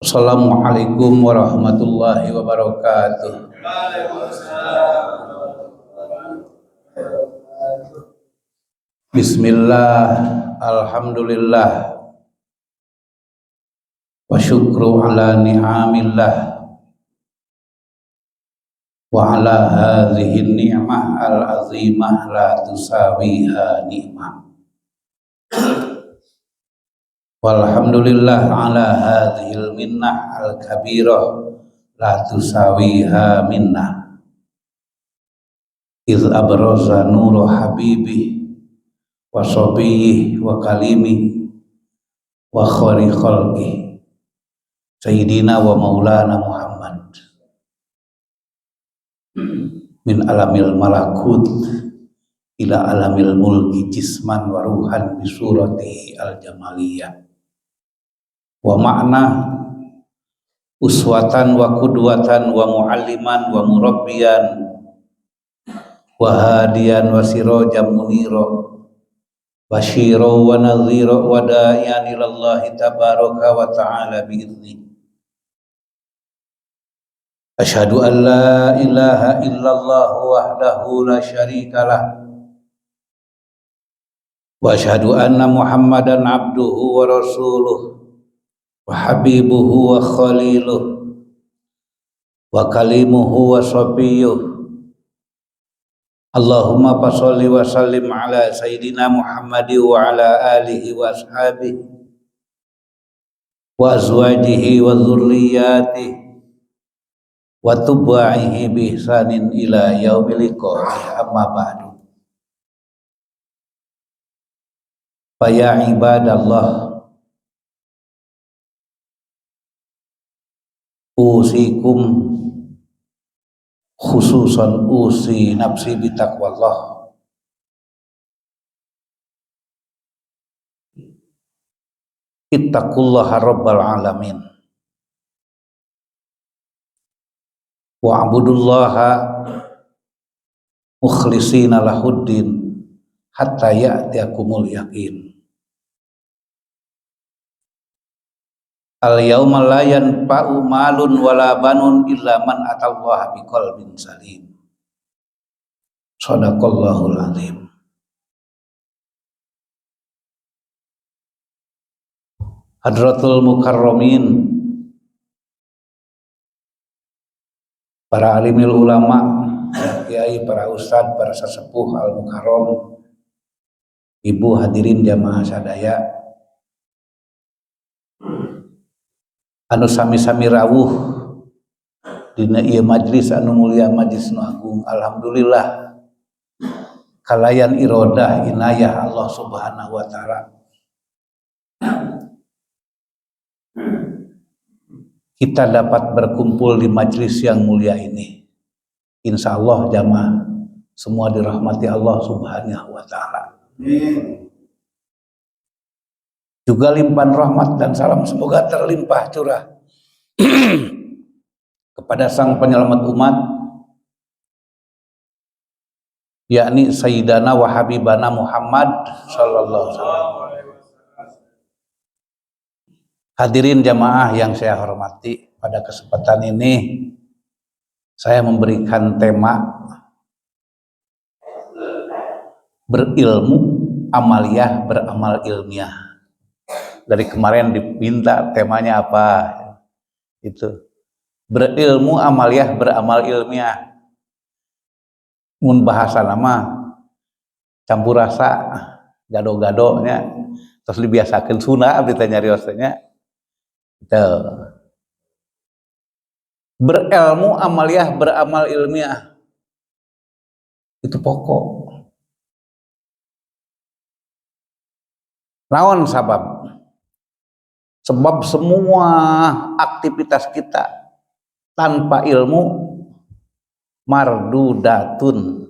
Assalamualaikum warahmatullahi wabarakatuh. Bismillah, alhamdulillah, wa syukru ala ni'amillah, wa ala hadhihi ni'mah al-azimah la tusawiha ni'mah. Walhamdulillah ala hadhil minnah al-kabirah la tusawiha minnah. Iz abraza nuru habibi wa sabiyih wa kalimi wa khari khalqi sayyidina wa maulana Muhammad min alamil malakut ila alamil mulki jisman wa ruhan bi suratihi al-jamaliyah wa makna uswatan wa qudwatan wa mualliman wa murabbiyan wa hadiyan wa sirajan munira basyira wa nadhira wa da'iyan ilallahi tabaraka wa ta'ala bi'izni. Asyhadu an la ilaha illallah wahdahu la syarikalah wa asyhadu anna Muhammadan abduhu wa rasuluh wa habibuhu wa khaliluh wa kalimuhu wa sabiyuh. Allahumma fasholli wa sallim ala sayyidina Muhammadi wa ala alihi wa ashabihi wa azwajihi wa dzurriyyatihi wa tuba'ihi bi ihsanin ila yaumil liqa'i, amma ba'du. Fa ya ibadallah, usikum khususan usi nafsi bitaqwallah. Ittaqullaha rabbal alamin wa'budullaha mukhlisina lahuddin hatta ya'tiyakumul yaqin. Al-yawma la yanfa'u malun wala banun illa man atallaha biqalbin salim. Shadaqallahul azim. Hadratul mukarramin, para alimil ulama, kiai, para ustadz, para sesepuh al-mukarram, ibu hadirin jamaah sadaya anu sami-sami rawuh dina ieu majlis anu mulia, majlis nu agung. Alhamdulillah kalayan irodah inayah Allah Subhanahu wa taala kita dapat berkumpul di majlis yang mulia ini. Insya Allah jamaah semua dirahmati Allah Subhanahu wa taala. Juga limpahan rahmat dan salam semoga terlimpah curah kepada sang penyelamat umat, yakni Sayyidana wa Habibana Muhammad sallallahu alaihi wasallam. Hadirin jamaah yang saya hormati, pada kesempatan ini saya memberikan tema berilmu amaliyah beramal ilmiah. Dari kemarin diminta temanya apa? Itu berilmu amaliyah beramal ilmiah. Mun bahasa nama campur rasa gado-gadonya terus dibiasakan Sunda abdi teh nyariosnya. Itu berilmu amaliyah beramal ilmiah itu pokok. Naon sabab? Sebab semua aktivitas kita tanpa ilmu mardudatun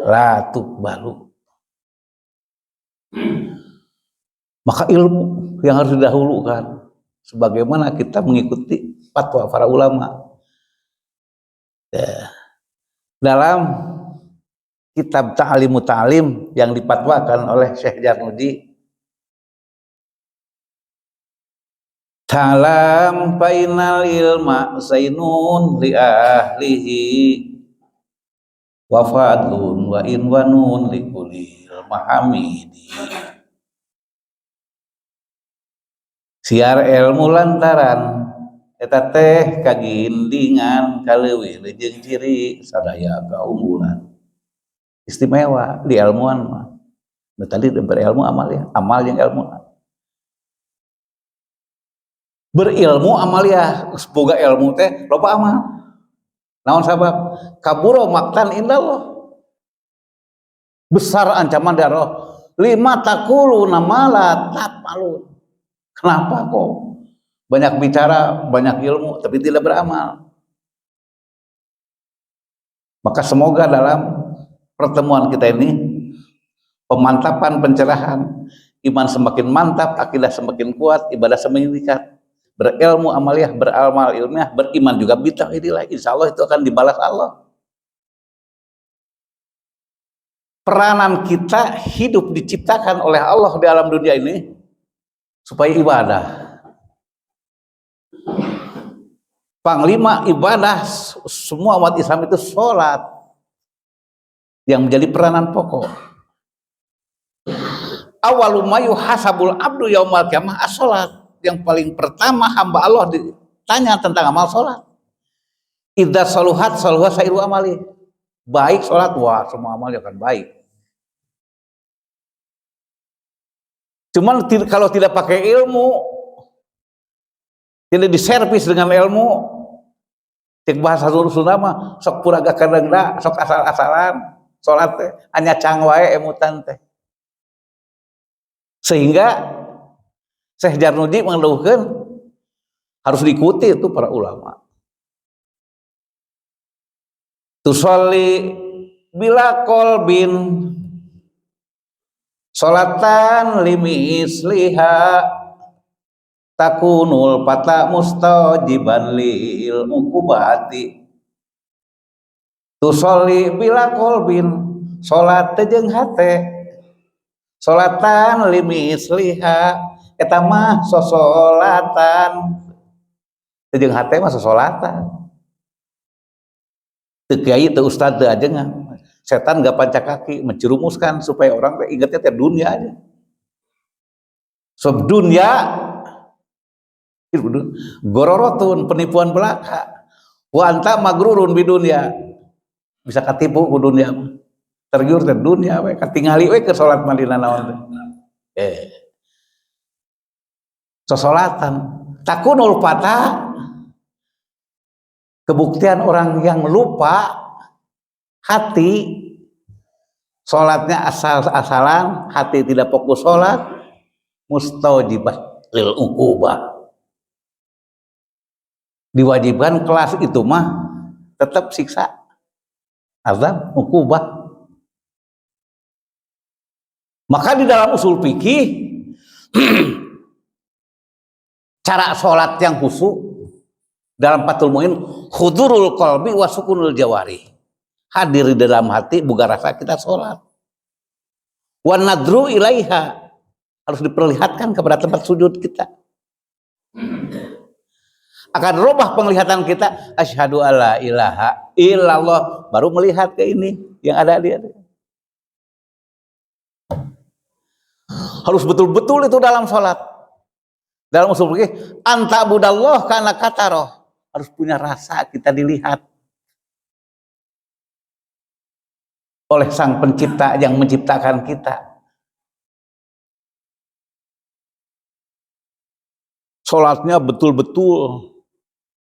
la tuqbalu. Maka ilmu yang harus didahulukan sebagaimana kita mengikuti fatwa para ulama. Dalam kitab Ta'limu Ta'lim yang dipatwakan oleh Syekh Jarnudi, Talam fainal ilma zainun li ahlihi wa fadlun wa inwanun li kulil mahamidi. Siar ilmu lantaran eta teh kagindingan kaleuwih jeung ciri sadaya kaunggulan istimewa di ilmuan mah. Tadi berilmu amal ya, amal yang ilmu. Berilmu amal ya, boga ilmu teh loba amal. Naon sabab? Kaburo maktan indallah. Besar ancaman dari Allah. Lima takulu namala tafalun. Kenapa kok banyak bicara, banyak ilmu tapi tidak beramal? Maka semoga dalam pertemuan kita ini pemantapan, pencerahan, iman semakin mantap, akidah semakin kuat, ibadah semakin meningkat, berilmu amaliyah, beramal ilmiah, beriman juga bid'ah, inilah insya Allah itu akan dibalas Allah. Peranan kita hidup diciptakan oleh Allah di alam dunia ini supaya ibadah. Panglima ibadah semua umat Islam itu sholat yang menjadi peranan pokok. Awalu mayu hasabul abdu yaumal qiyamah as-sholat. Yang paling pertama hamba Allah ditanya tentang amal sholat. Idza saluhat saluha sairu amali. Baik sholat, wah semua amalnya akan baik. Cuman kalau tidak pakai ilmu, tidak diservis dengan ilmu, cek bahasa Sunda mah sok puraga kadangda, sok asal-asalan, sholat teh hanya cang wae emutan teh. Sehingga Syekh Jarnudi mengeluhkan harus diikuti itu para ulama. Tusolli bila kolbin sholatan limisliha takunul pata mustajiban lil ukubati. Tusolli bila kolbin sholat jeung hate sholatan limisliha eta mah sosolatan jeung hate mah sosolatan teu kiai teu ustad teu ajengan setan gak panca kaki mencerumuskan supaya orang ingatnya teh dunia aja sob dunia gororotun penipuan belaka wa anta magrurun bi dunia bisa katipu ku dunia mah tergiur teh dunia we katingali we ke salat malina naon teh sosolatan takunul fata kebuktian orang yang lupa hati salatnya asal-asalan hati tidak fokus salat mustajibah lil uqubah diwajibkan kelas itu mah tetap siksa azab uqubah. Maka di dalam usul fikih cara sholat yang khusyuk dalam Fathul Muin hudurul qalbi wa sukunul jawari, hadir di dalam hati buka rasa kita sholat. Wan nadru ilaiha, harus diperlihatkan kepada tempat sujud kita. Akan rubah penglihatan kita, asyhadu alla ilaha illallah, baru melihat ke ini yang ada di hati. Harus betul-betul itu dalam sholat. Dalam usul fikih anta budallah kana kataroh, harus punya rasa kita dilihat oleh sang pencipta yang menciptakan kita. Sholatnya betul-betul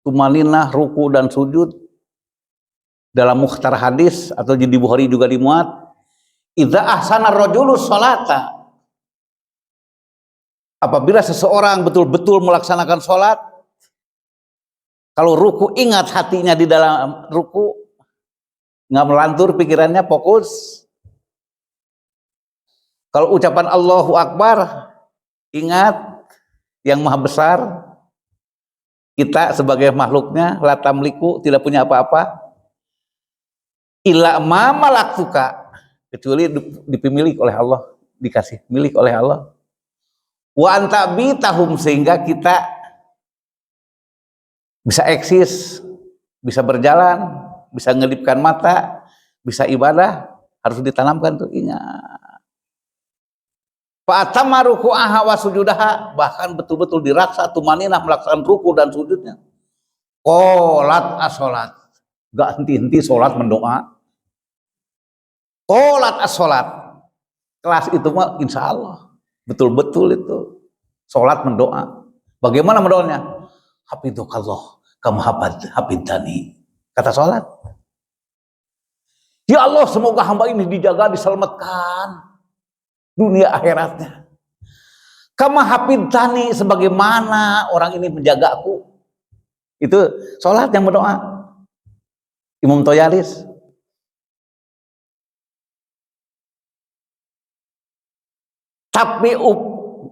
tumaninah, ruku dan sujud. Dalam mukhtar hadis atau di Bukhari juga dimuat, idza ahsana rajulu sholata, apabila seseorang betul-betul melaksanakan sholat, kalau ruku ingat hatinya di dalam ruku, nggak melantur pikirannya, fokus. Kalau ucapan Allahu Akbar, ingat yang maha besar, kita sebagai makhluknya, la tamliku, tidak punya apa-apa, illa ma malaktuka, kecuali dipilih oleh Allah, dikasih milik oleh Allah. Wa anta bitahum, sehingga kita bisa eksis, bisa berjalan, bisa ngedipkan mata, bisa ibadah, harus ditanamkan tuh ingat. Fa'atamma ruku'aha wa sujudaha, bahkan betul-betul diraksa tumaninah melaksanakan ruku dan sujudnya. Qolat as-sholat, gak henti-henti sholat mendoa. Qolat as-sholat, kelas itu mah insya Allah betul-betul itu sholat mendoa. Bagaimana mendoanya? Hafidhukallah kama hafidhani, kata sholat. Ya Allah, semoga hamba ini dijaga, diselamatkan dunia akhiratnya. Kama hafidhani, sebagaimana orang ini menjagaku. Itu sholat yang berdoa. Imam Toyalis. Tapi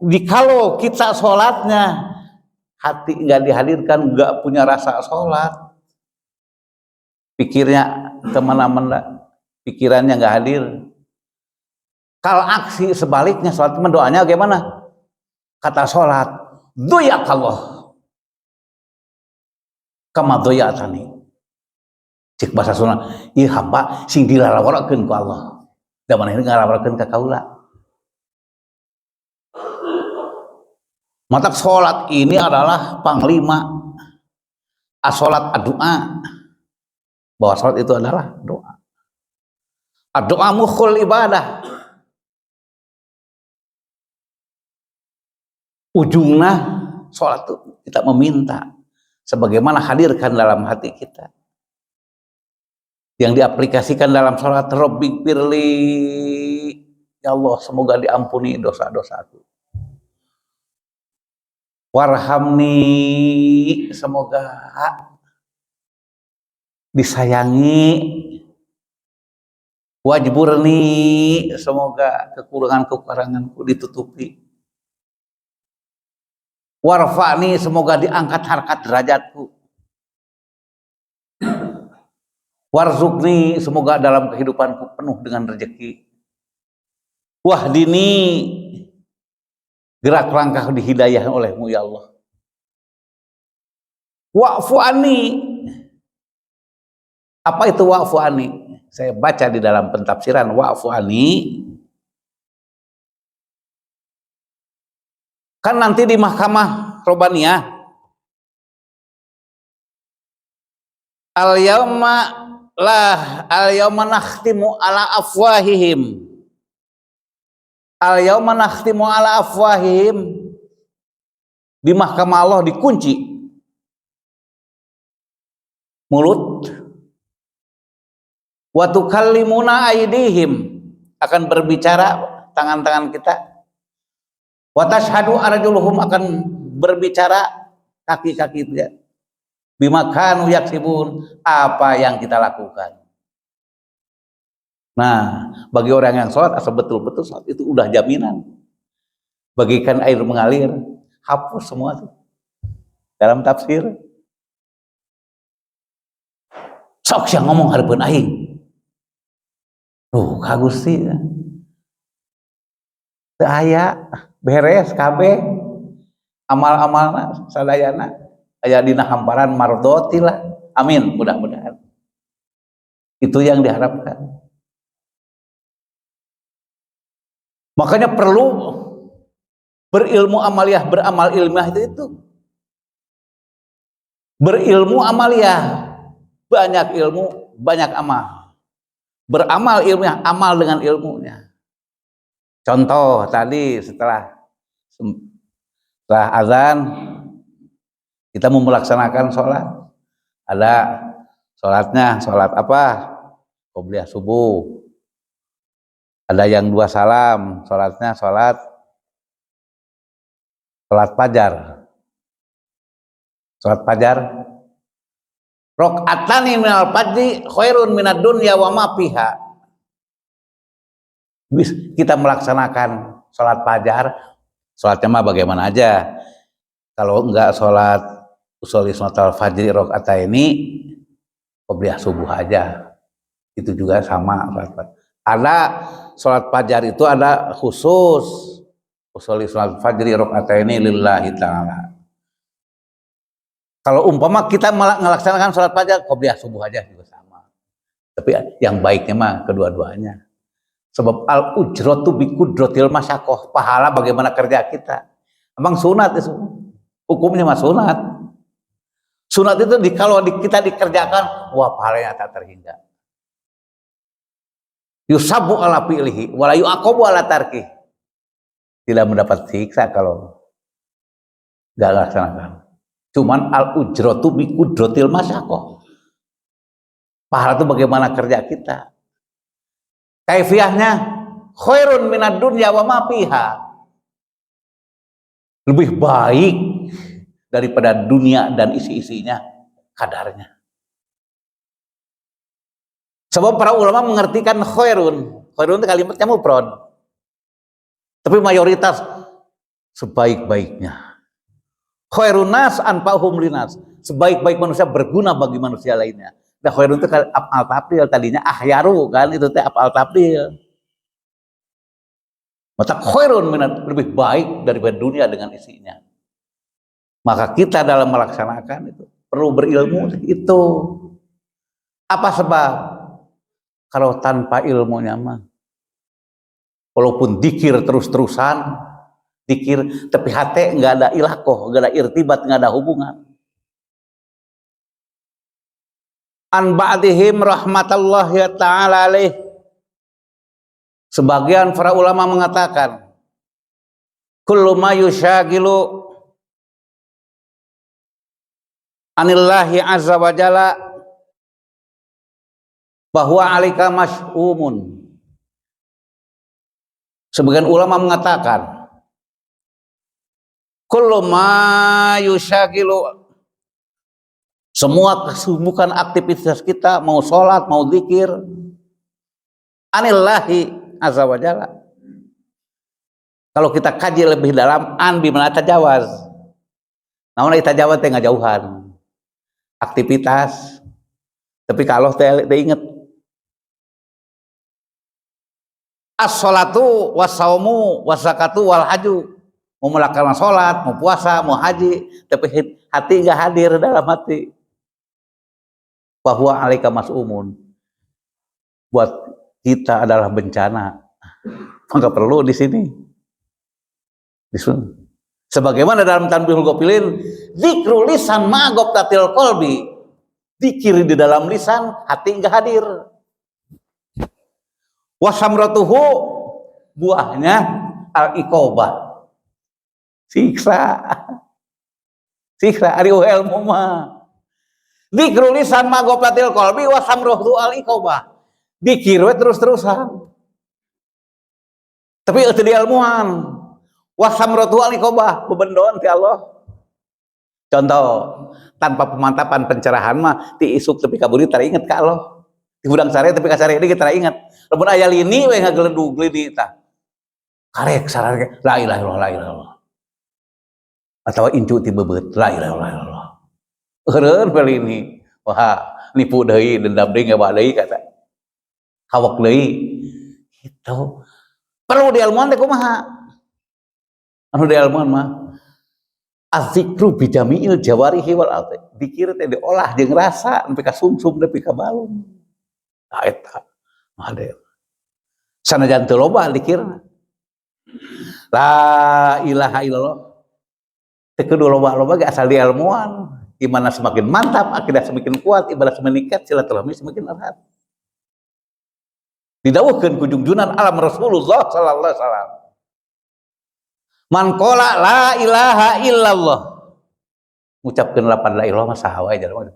jikalau kita sholatnya hati nggak dihadirkan, nggak punya rasa sholat, pikirnya kemana-mana, pikirannya nggak hadir. Kalau aksi sebaliknya, sholat mendoanya bagaimana? Kata sholat, doyakallah kama doyatani. Cik bahasa Sunda, ieu hamba sing dilalawarakeun ku Allah. Da manehna ngalawarakeun ka kaula. Mata sholat ini adalah panglima as-sholat ad-doa, bahwa sholat itu adalah doa. Ad-doa mukhul ibadah, ujungnya sholat itu kita meminta sebagaimana hadirkan dalam hati kita, yang diaplikasikan dalam sholat. Rabbik firli, ya Allah semoga diampuni dosa-dosaku. Warhamni, semoga disayangi. Wajburni, semoga kekurangan-kekuranganku ditutupi. Warfa'ni, semoga diangkat harkat derajatku. Warzukni, semoga dalam kehidupanku penuh dengan rezeki. Wahdini, gerak langkah dihidayah olehmu ya Allah. Wa'fu anni, apa itu wa'fu anni? Saya baca di dalam pentafsiran wa'fu anni. Kan nanti di mahkamah Robaniyah, al-yawma nakhtimu ala afwahihim. Al-yawma nakhtimu ala afwahihim, di mahkamah Allah dikunci mulut. Wa tukallimuna aydihim, akan berbicara tangan-tangan kita. Wa tashhadu arjuluhum, akan berbicara kaki-kaki itu ya. Bima kanu yaksibun, apa yang kita lakukan. Nah, bagi orang yang sholat, asal betul-betul sholat itu udah jaminan. Bagikan air mengalir, hapus semua tuh. Dalam tafsir, sok yang ngomong hareupeun aing. Tuh, Ka Gusti. Teu aya beres kabeh amal-amalna sadayana aya dina hamparan mardhoti lah. Amin, mudah-mudahan. Itu yang diharapkan. Makanya perlu berilmu amaliyah, beramal ilmiah itu. Berilmu amaliyah, banyak ilmu, banyak amal. Beramal ilmiah, amal dengan ilmunya. Contoh tadi setelah azan kita mau melaksanakan sholat, ada sholatnya, sholat apa? Qobliyah subuh. Ada yang 2 salam, sholatnya sholat fajar. Sholat fajar, rok'atani minal fajri khairun minad dunya wa ma fiha. Kita melaksanakan sholat fajar, sholatnya mah bagaimana aja. Kalau enggak sholat usholi sholatal fajri rok'ataini, qobliyah subuh aja. Itu juga sama. Ada sholat fajar itu ada khusus, usholi sholat fajri rok'ataini lillahi ta'ala. Kalau umpama kita melaksanakan sholat fajar, qobliyah subuh aja juga sama. Tapi yang baiknya mah kedua-duanya. Sebab al ujratu bi qudratil masyaqqah, pahala bagaimana kerja kita. Emang sunat itu. Hukumnya mah sunat. Sunat itu kalau kita dikerjakan, wah pahalanya tak terhingga. Yusabu ala fi'lihi wa la yu'aqabu ala tarki. Tidak mendapat siksa kalau enggak laksanakan. Cuman al ujratu bi qudratil masyaqqah. Pahala itu bagaimana kerja kita. Kaifiyahnya khairun minad dunya wa ma fiha. Lebih baik daripada dunia dan isi-isinya kadarnya. Sebab para ulama mengartikan khairun. Khairun itu kalimatnya mufrad. Tapi mayoritas sebaik-baiknya. Khairun nas anfa'uhum linas. Sebaik-baik manusia berguna bagi manusia lainnya. Nah, khairun itu af'al tafdil, tadinya ahyaru kan, itu teh af'al tafdil. Maka khairun minat, lebih baik daripada dunia dengan isinya. Maka kita dalam melaksanakan itu perlu berilmu itu. Apa sebab? Kalau tanpa ilmunya mah, walaupun dikir terus-terusan, dikir tapi hati nggak ada ilaqoh, nggak ada irtibat, nggak ada hubungan. An ba'dihim rahmatullahi ta'ala alaih. Sebagian para ulama mengatakan, kullu ma yushagilu anillahi azza wa jalla bahwa alika mas'umun. Sebagian ulama mengatakan, kullu ma yushagilu, semua kesibukan aktivitas kita, mau sholat, mau zikir, anillahi azza wa jalla. Kalau kita kaji lebih dalam, an bimana tajawaz. Namun tajawaz teh ngajauhan. Aktivitas. Tapi kalau teh ingat, as-sholatu was-saumu was-zakatu wal-haju. Mau melakukan sholat, mau puasa, mau haji, tapi hati nggak hadir dalam hati. Bahwa alika mas'umun, buat kita adalah bencana. Maka perlu di sini. Sebagaimana dalam Tanbihul Ghafilin, zikru lisan ma ghabtatil qalbi. Zikir di dalam lisan, hati enggak hadir. Wasamratuhu, buahnya al-iqobah. Siksa. Siksa ari ilmu mah. Zikru lisan ma ghabtatil qalbi wasamratuhu al-iqobah. Dikir we terus-terusan. Tapi itu di ilmuan. Wasamratu al-iqobah, bebendon ti Allah. Contoh, tanpa pemantapan pencerahan mah ti isuk tepi ka buri tara inget ka Allah. Ti hudang sare tepi ka sare deui tara inget. Lamun aya lini we ngageledug lini tah. Karek sarare la ilaha illallah la ilaha illallah. Atawa incu ti beubeut la ilaha illallah. Eureun we lini. Wah, nipu deui dendam deui ngawa deui kata. Hawak deui. Gitu. Perlu diilmuan teh kumaha? Anu diilmuan mah azikru bidamiil jawarihi wal ati. Dikir teh diolah jeung rasa nepi ka sumsum nepi ka balung. Nah eta made. Sanajan teu loba dikirna. La ilaha illallah. Teu kudu loba-loba ge asal diilmuan. Imanna semakin mantap, akidah semakin kuat, ibadah semakin meningkat, silaturahmi semakin erat. Didawuhkeun ku junjunan alam Rasulullah sallallahu alaihi wasallam. Man qala la ilaha illallah. Ngucapkeun lapan la ilaha mah saha wae jalma.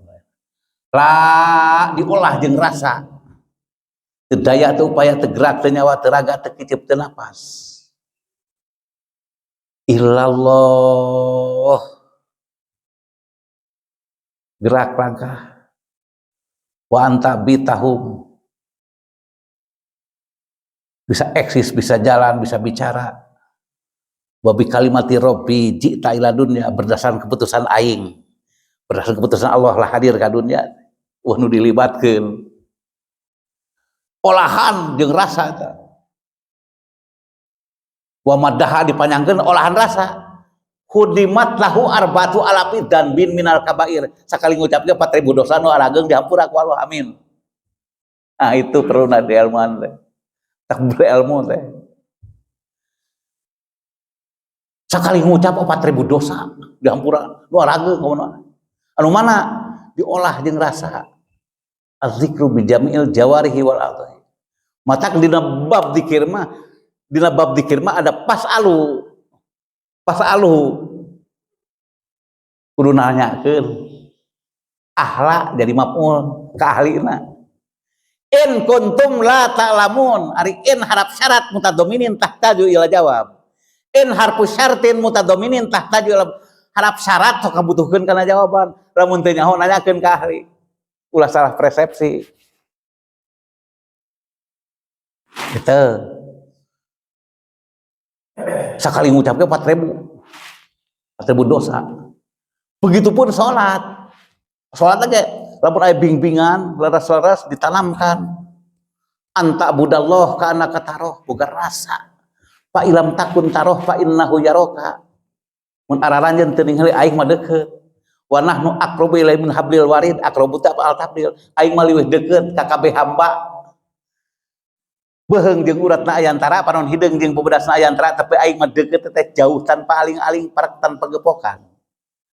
La diolah jeung rasa. Teu daya teu upaya teu gerak teu nyawa teu raga teu kicip teu napas. Illallah. Gerak langkah. Wa anta bitahum. Bisa eksis, bisa jalan, bisa bicara. Wabi kalimati Rabbi ji'ta ila dunya, berdasarkan keputusan aing. Berdasarkan keputusan Allah lah hadir ke dunia. Wah nu dilibatkeun. Olahan jeung rasa eta. Wa maddaha dipanjangkeun olahan rasa. hudimat lahu arbatu alafi dan bin minal kabair, sakali ngucapnya 4.000 dosa nu arageng dihampura ku Allah, amin. Nah itu perlu di ilmuan teh, tak berilmu teh. Sakali ngucap 4.000 dosa dihampura nu arageng kumaha. Anu mana diolah jeung rasa. Az-zikru bi jami'il jawarihi wal adhi. Matak dina bab dzikir mah ada pasalu. Kudu nanyakeun. Ahla jadi maf'ul ka ahlina. In kuntum la ta'lamun, ari in harap syarat mutaddominin tahtaju ila jawab. In harfu syartin mutaddominin tahtaju ila harap syarat sok kabutuhkeun kana jawaban. Lamun teu nyaho nanyakeun ka ahli. Ulah salah persepsi. Gitu. Sekali ngucapnya 4.000 dosa. Begitupun sholat. Sholat aja, lamun aya bing-bingan, leres-leres ditanamkan. Anta budallah ka anaka taroh, boga rasa. Fa ilam takun taroh fa innahu yaroka. Mun araranjeun teu ningali aing mah deukeut. Wa nahnu aqrabu ilaihi min hablil warid, aqrabu ta al tabdil, aing mah leuwih deukeut ka kabeh hamba beheung jeung uratna aya antara panon hideung jeung bebedasna aya antara, tapi aing mah deukeut teh jauh tanpa aling-aling parak tanpa gepokan.